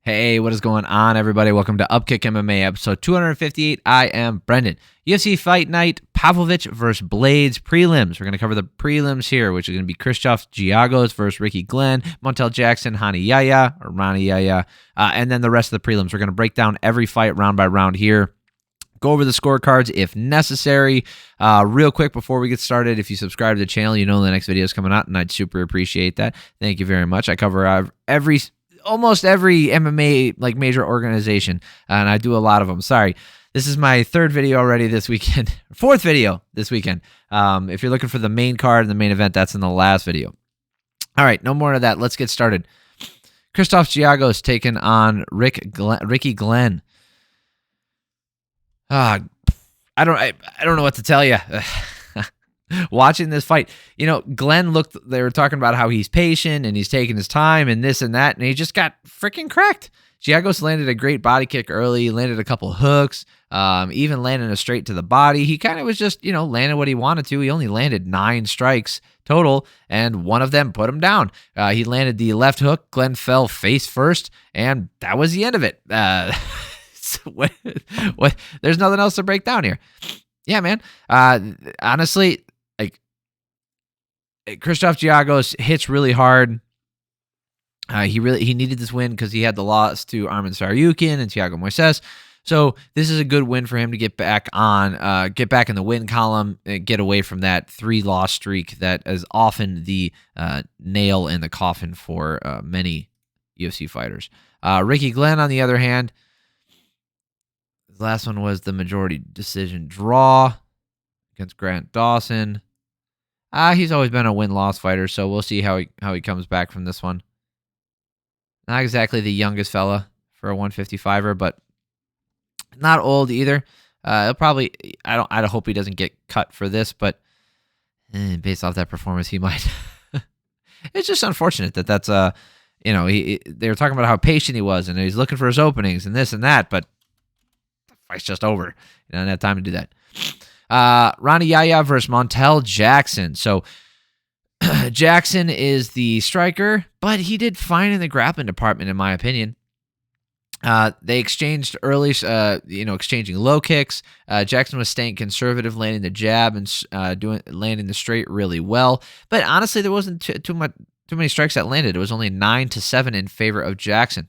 Hey, what is going on, everybody? Welcome to Upkick MMA, episode 258. I am Brendan. UFC Fight Night, Pavlovich versus Blades prelims. We're going to cover the prelims here, which is going to be Krzysztof Giagos versus Ricky Glenn, Montel Jackson, Rani Yahya, and then the rest of the prelims. We're going to break down every fight round by round here. Go over the scorecards if necessary. Real quick before we get started, if you subscribe to the channel, you know the next video is coming out, and I'd super appreciate that. Thank you very much. I cover almost every MMA like major organization, and I do a lot of them. Sorry, this is my third video already this weekend, fourth video this weekend. If you're looking for the main card and the main event, that's in the last video. All right, no more of that. Let's get started. Krzysztof Giagos taking on Ricky Glenn. I don't know what to tell you. Watching this fight, Glenn they were talking about how he's patient and he's taking his time and this and that, and he just got freaking cracked. Giagos landed a great body kick early, landed a couple hooks, even landed a straight to the body. He kind of was just, landing what he wanted to. He only landed 9 strikes total, and one of them put him down. He landed the left hook. Glenn fell face first, and that was the end of it. What? There's nothing else to break down here. Yeah, man. Honestly, Krzysztof Giagos hits really hard. He needed this win because he had the loss to Arman Tsarukyan and Thiago Moises. So this is a good win for him to get back in the win column, and get away from that 3-loss streak that is often the nail in the coffin for many UFC fighters. Ricky Glenn, on the other hand, his last one was the majority decision draw against Grant Dawson. He's always been a win-loss fighter, so we'll see how he comes back from this one. Not exactly the youngest fella for a 155er, but not old either. He'll probably. I hope he doesn't get cut for this, but based off that performance, he might. It's just unfortunate that's they were talking about how patient he was and he's looking for his openings and this and that, but the fight's just over. He doesn't have time to do that. Rani Yahya versus Montel Jackson. So Jackson is the striker, but he did fine in the grappling department, in my opinion. They exchanged early, exchanging low kicks. Jackson was staying conservative, landing the jab and landing the straight really well. But honestly, there wasn't too many strikes that landed. It was only 9-7 in favor of Jackson.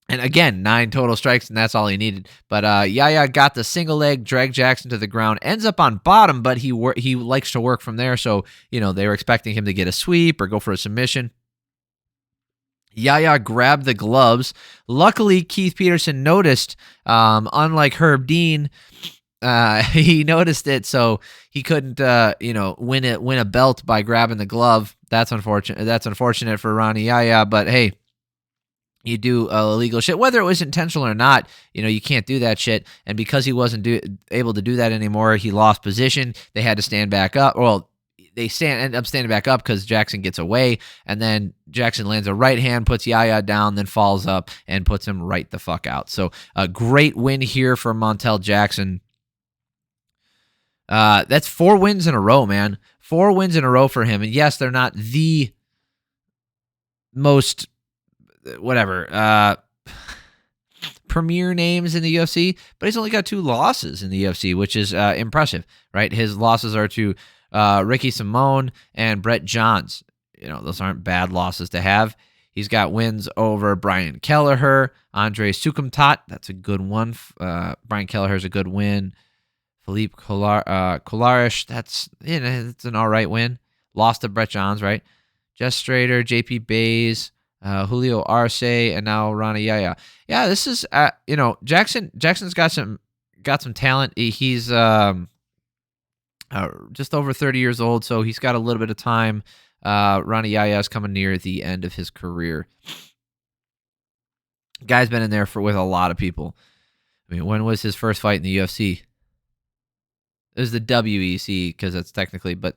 And again, 9 total strikes, and that's all he needed. But Yahya got the single leg, dragged Jackson to the ground, ends up on bottom, but he likes to work from there. So, they were expecting him to get a sweep or go for a submission. Yahya grabbed the gloves. Luckily, Keith Peterson noticed, unlike Herb Dean, he noticed it, so he couldn't, win a belt by grabbing the glove. That's unfortunate. That's unfortunate for Rani Yahya, but hey, you do illegal shit, whether it was intentional or not. You can't do that shit. And because he wasn't able to do that anymore, he lost position. They had to stand back up. Well, they end up standing back up because Jackson gets away, and then Jackson lands a right hand, puts Yahya down, then falls up and puts him right the fuck out. So a great win here for Montel Jackson. That's 4 wins in a row, man. 4 wins in a row for him. And yes, they're not the most premier names in the UFC, but he's only got 2 losses in the UFC, which is impressive, right? His losses are to Ricky Simone and Brett Johns. Those aren't bad losses to have. He's got wins over Brian Kelleher, Andre Sukumtat. That's a good one. Brian Kelleher's a good win. Philippe Kolaris, that's an all right win. Lost to Brett Johns, right? Jess Strader, JP Bays, Julio Arce, and now Rani Yahya. Yeah, this is Jackson's got some talent. He's just over 30 years old, so he's got a little bit of time. Rani Yahya is coming near the end of his career. Guy's been in there with a lot of people. I mean, when was his first fight in the UFC? It was the WEC, because that's technically, but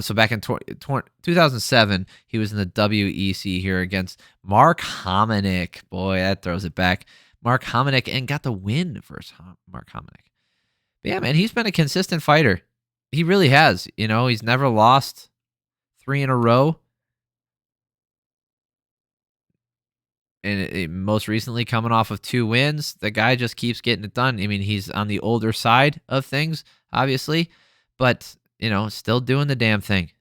so back in 2007, he was in the WEC here against Mark Hominick. Boy, that throws it back. Mark Hominick, and got the win versus Mark Hominick. But yeah, man, he's been a consistent fighter. He really has. He's never lost 3 in a row. and most recently coming off of 2 wins, the guy just keeps getting it done. I mean, he's on the older side of things, obviously, but still doing the damn thing,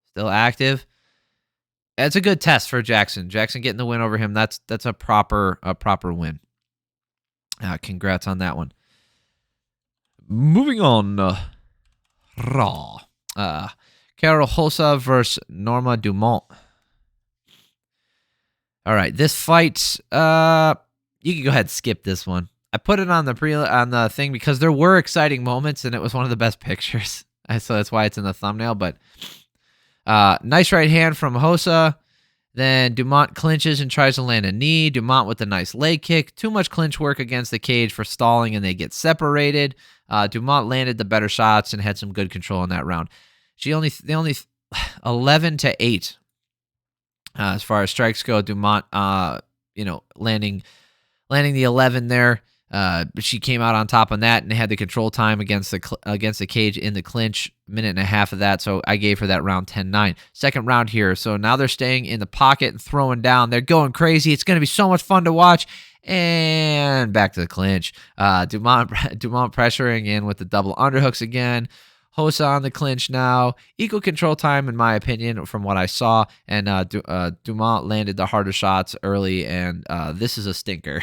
still active. It's a good test for Jackson. Jackson getting the win over him. That's a proper win. Congrats on that one. Moving on. Raw. Karol Rosa versus Norma Dumont. All right, this fight. You can go ahead and skip this one. I put it on the thing because there were exciting moments and it was one of the best pictures. So that's why it's in the thumbnail. But nice right hand from Rosa. Then Dumont clinches and tries to land a knee. Dumont with a nice leg kick. Too much clinch work against the cage for stalling, and they get separated. Dumont landed the better shots and had some good control in that round. They only 11-8 as far as strikes go. Dumont, landing the 11 there. But she came out on top on that and had the control time against the cage in the clinch, minute and a half of that. So I gave her that round 10-9. Second round here. So now they're staying in the pocket and throwing down. They're going crazy. It's going to be so much fun to watch. And back to the clinch. Dumont pressuring in with the double underhooks again. Rosa on the clinch now. Equal control time, in my opinion, from what I saw. And Dumont landed the harder shots early, and this is a stinker.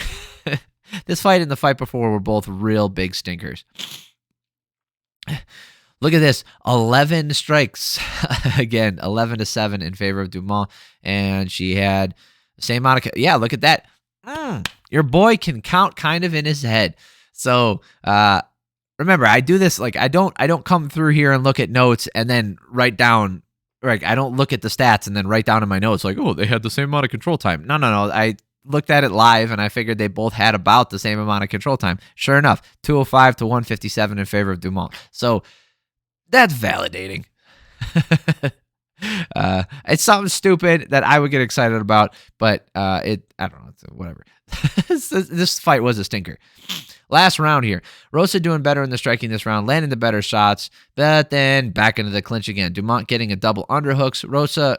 This fight and the fight before were both real big stinkers. Look at this. 11 strikes. Again, 11-7 in favor of Dumont. And she had the same amount of... Yeah, look at that. Your boy can count kind of in his head. So, remember, I do this, like, I don't come through here and look at notes and then write down... Like, I don't look at the stats and then write down in my notes, like, oh, they had the same amount of control time. No. I looked at it live, and I figured they both had about the same amount of control time. Sure enough, 205 to 157 in favor of Dumont. So that's validating. It's something stupid that I would get excited about, but I don't know, it's whatever. This fight was a stinker. Last round here. Rosa doing better in the striking this round, landing the better shots, but then back into the clinch again. Dumont getting a double underhooks. Rosa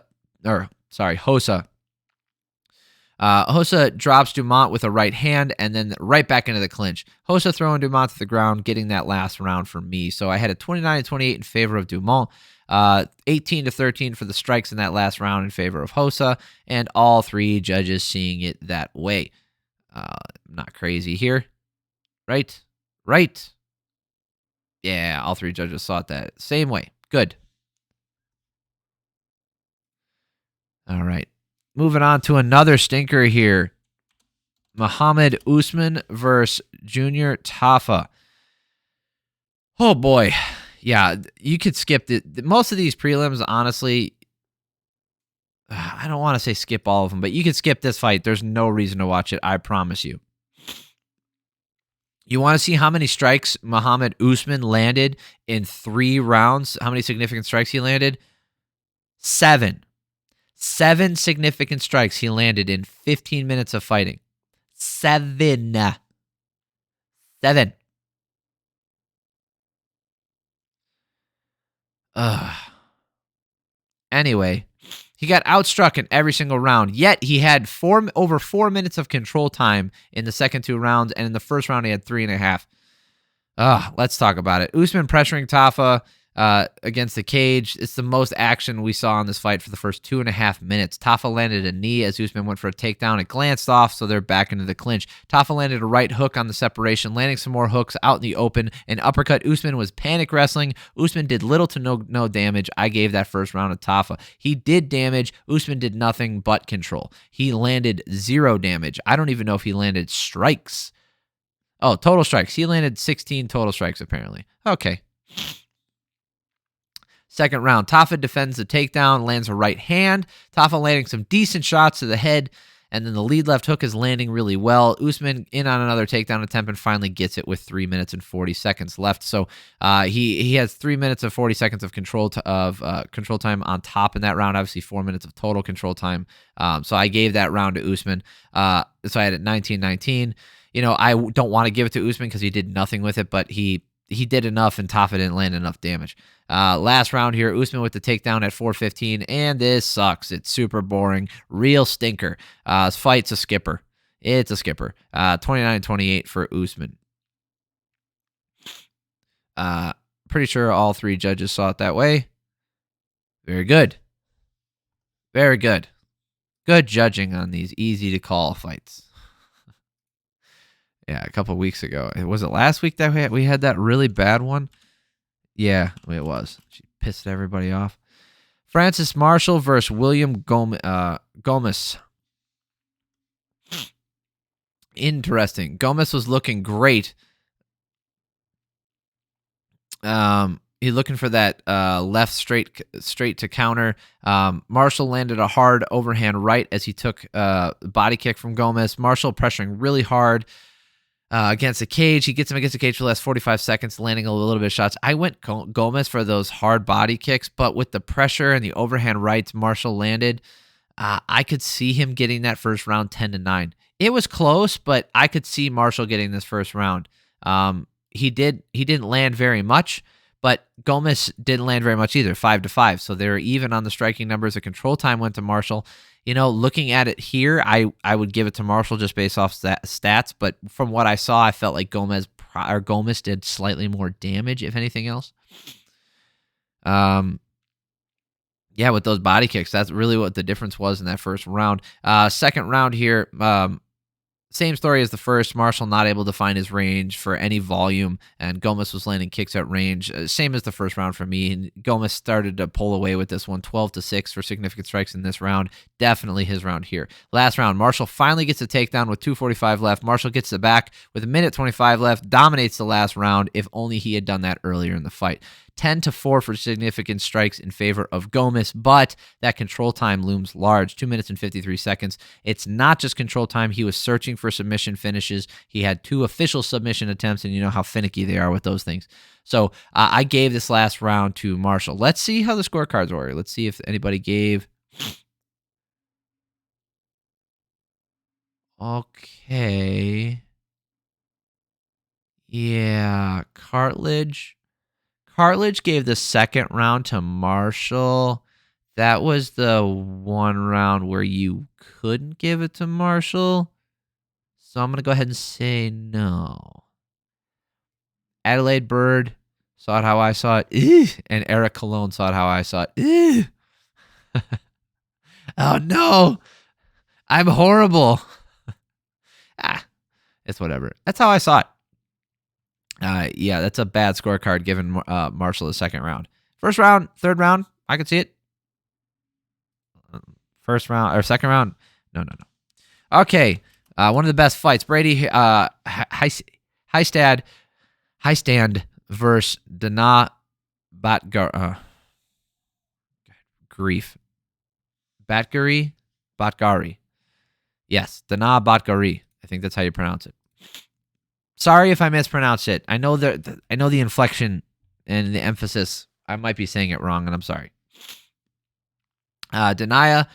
Rosa drops Dumont with a right hand and then right back into the clinch. Rosa throwing Dumont to the ground, getting that last round for me. So I had a 29-28 in favor of Dumont, 18-13 for the strikes in that last round in favor of Rosa, and all three judges seeing it that way. Not crazy here. Right? Yeah, all three judges saw it that same way. Good. All right. Moving on to another stinker here. Mohammed Usman versus Junior Tafa. Oh, boy. Yeah, you could skip most of these prelims, honestly. I don't want to say skip all of them, but you could skip this fight. There's no reason to watch it, I promise you. You want to see how many strikes Mohammed Usman landed in 3 rounds? How many significant strikes he landed? 7. 7 significant strikes he landed in 15 minutes of fighting. 7. Anyway, he got outstruck in every single round, yet he had over 4 minutes of control time in the second 2 rounds, and in the first round he had 3.5. Let's talk about it. Usman pressuring Tafa against the cage. It's the most action we saw in this fight for the first 2.5 minutes. Tafa landed a knee as Usman went for a takedown. It glanced off, so they're back into the clinch. Tafa landed a right hook on the separation, landing some more hooks out in the open. An uppercut. Usman was panic wrestling. Usman did little to no damage. I gave that first round to Tafa. He did damage. Usman did nothing but control. He landed 0 damage. I don't even know if he landed strikes. Oh, total strikes. He landed 16 total strikes, apparently. Okay. Second round, Tafa defends the takedown, lands a right hand. Tafa landing some decent shots to the head, and then the lead left hook is landing really well. Usman in on another takedown attempt and finally gets it with 3 minutes and 40 seconds left. So he has 3 minutes and 40 seconds of control time on top in that round. Obviously, 4 minutes of total control time. So I gave that round to Usman. So I had it 19-19. I don't want to give it to Usman because he did nothing with it, but he did enough and Tafa didn't land enough damage. Last round here, Usman with the takedown at 4:15, and this sucks. It's super boring. Real stinker. This fight's a skipper. It's a skipper. 29-28 for Usman. Pretty sure all three judges saw it that way. Very good. Very good. Good judging on these easy-to-call fights. Yeah, a couple weeks ago. Was it last week that we had that really bad one? Yeah, it was. She pissed everybody off. Francis Marshall versus William Gomis. Interesting. Gomis was looking great. He's looking for that left straight to counter. Marshall landed a hard overhand right as he took body kick from Gomis. Marshall pressuring really hard against the cage. He gets him against the cage for the last 45 seconds, landing a little bit of shots. I went Gomis for those hard body kicks, but with the pressure and the overhand rights Marshall landed, I could see him getting that first round 10-9. It was close, but I could see Marshall getting this first round. He didn't land very much, but Gomis didn't land very much either, 5-5. So they're even on the striking numbers. The control time went to Marshall. Looking at it here, I would give it to Marshall just based off stats. But from what I saw, I felt like Gomis did slightly more damage, if anything else. Yeah, with those body kicks, that's really what the difference was in that first round. Second round here, same story as the first. Marshall not able to find his range for any volume, and Gomis was landing kicks at range. Same as the first round for me. And Gomis started to pull away with this one, 12-6 for significant strikes in this round. Definitely his round here. Last round, Marshall finally gets a takedown with 2:45 left. Marshall gets the back with 1:25 left, dominates the last round. If only he had done that earlier in the fight. 10-4 for significant strikes in favor of Gomis, but that control time looms large, 2 minutes and 53 seconds. It's not just control time. He was searching for submission finishes. He had 2 official submission attempts, and you know how finicky they are with those things. So I gave this last round to Marshall. Let's see how the scorecards were. Let's see if anybody gave. Okay. Yeah, Cartilage gave the second round to Marshall. That was the one round where you couldn't give it to Marshall. So I'm going to go ahead and say no. Adelaide Bird saw it how I saw it. Ew. And Eric Cologne saw it how I saw it. Ew. Oh, no. I'm horrible. It's whatever. That's how I saw it. Yeah, that's a bad scorecard given Marshall the second round. First round, third round, I could see it. First round or second round, no. Okay, one of the best fights. Brady Hiestand versus Danna Batgerel. Batgari. Yes, Danna Batgari. I think that's how you pronounce it. Sorry if I mispronounced it. I know the inflection and the emphasis. I might be saying it wrong, and I'm sorry. Danna.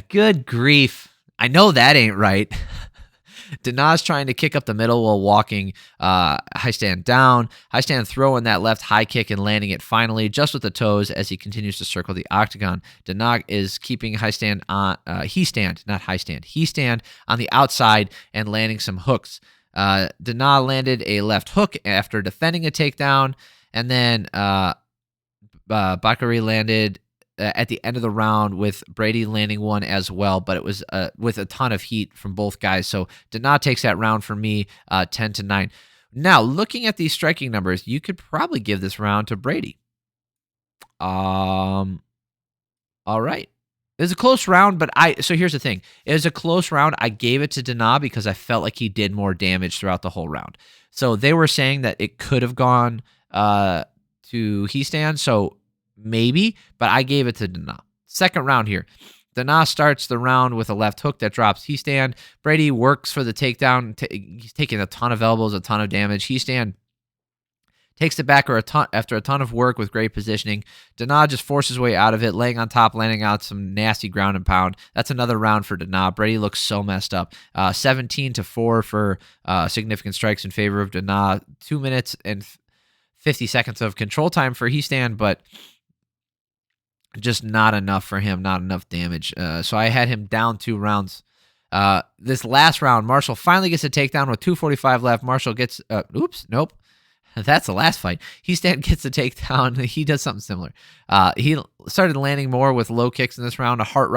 Good grief. I know that ain't right. Danna's trying to kick up the middle while walking Hiestand down. Hiestand throwing that left high kick and landing it finally just with the toes as he continues to circle the octagon. Danna is keeping Hiestand on Hiestand on the outside and landing some hooks. Danna landed a left hook after defending a takedown, and then Bakary landed at the end of the round with Brady landing one as well, but it was with a ton of heat from both guys. So Danna takes that round for me, 10-9. Now, looking at these striking numbers, you could probably give this round to Brady. All right. It was a close round, but so here's the thing. It was a close round. I gave it to Danna because I felt like he did more damage throughout the whole round. So they were saying that it could have gone to Hiestand, so maybe, but I gave it to Danna. Second round here. Danna starts the round with a left hook that drops Hiestand. Brady works for the takedown. He's taking a ton of elbows, a ton of damage. Hiestand takes it back after a ton of work with great positioning. Danna just forces his way out of it, laying on top, landing out some nasty ground and pound. That's another round for Danna. Brady looks so messed up. 17-4 for significant strikes in favor of Danna. 2 minutes and 50 seconds of control time for Hiestand, but just not enough for him, not enough damage. So I had him down 2 rounds. This last round, Marshall finally gets a takedown with 2:45 left. Marshall gets, nope. That's the last fight. Hiestand gets the takedown. He does something similar. He started landing more with low kicks in this round, a hard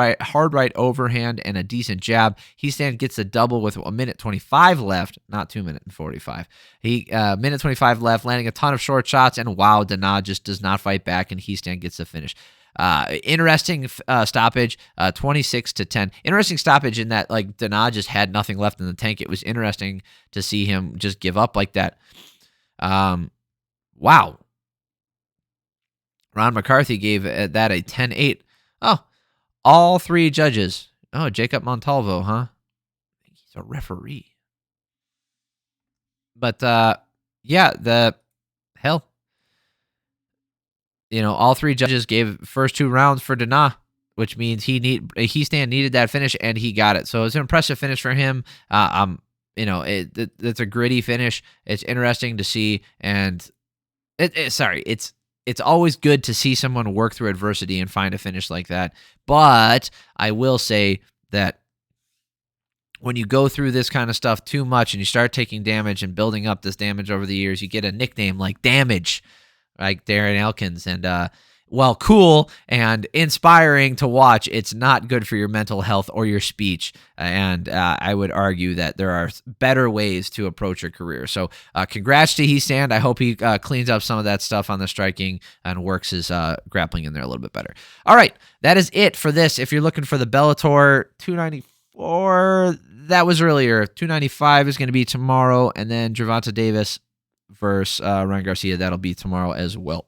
right overhand, and a decent jab. Hiestand gets a double with 1:25 left, not 2:45. Minute 25 left, landing a ton of short shots, and wow, Danna just does not fight back, and Hiestand gets the finish. Interesting stoppage, 26-10. Interesting stoppage in that like Danna just had nothing left in the tank. It was interesting to see him just give up like that. Wow. Ron McCarthy gave that a 10-8. Oh, all 3 judges. Oh, Jacob Montalvo, huh? He's a referee. But yeah, all 3 judges gave first 2 rounds for Danna, which means Hiestand needed that finish and he got it. So it's an impressive finish for him. It's a gritty finish. It's interesting to see, and it's always good to see someone work through adversity and find a finish like that. But I will say that when you go through this kind of stuff too much and you start taking damage and building up this damage over the years, you get a nickname like Damage, like Darren Elkins, and while cool and inspiring to watch, it's not good for your mental health or your speech. And I would argue that there are better ways to approach your career. So congrats to Hiestand. I hope he cleans up some of that stuff on the striking and works his grappling in there a little bit better. All right, that is it for this. If you're looking for the Bellator 294, that was earlier. 295 is going to be tomorrow. And then Gervonta Davis versus Ryan Garcia, that'll be tomorrow as well.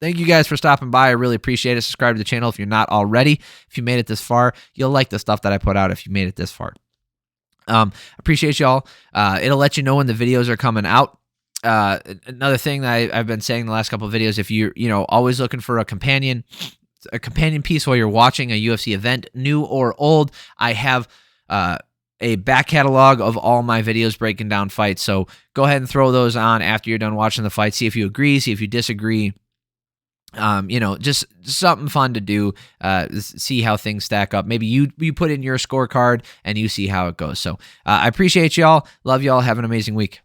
Thank you guys for stopping by. I really appreciate it. Subscribe to the channel if you're not already. If you made it this far, you'll like the stuff that I put out if you made it this far. Appreciate y'all. It'll let you know when the videos are coming out. Another thing that I've been saying the last couple of videos, if you're always looking for a companion piece while you're watching a UFC event, new or old, I have a back catalog of all my videos breaking down fights. So go ahead and throw those on after you're done watching the fight. See if you agree, see if you disagree. Just something fun to do, see how things stack up. Maybe you put in your scorecard and you see how it goes. So I appreciate y'all. Love y'all. Have an amazing week.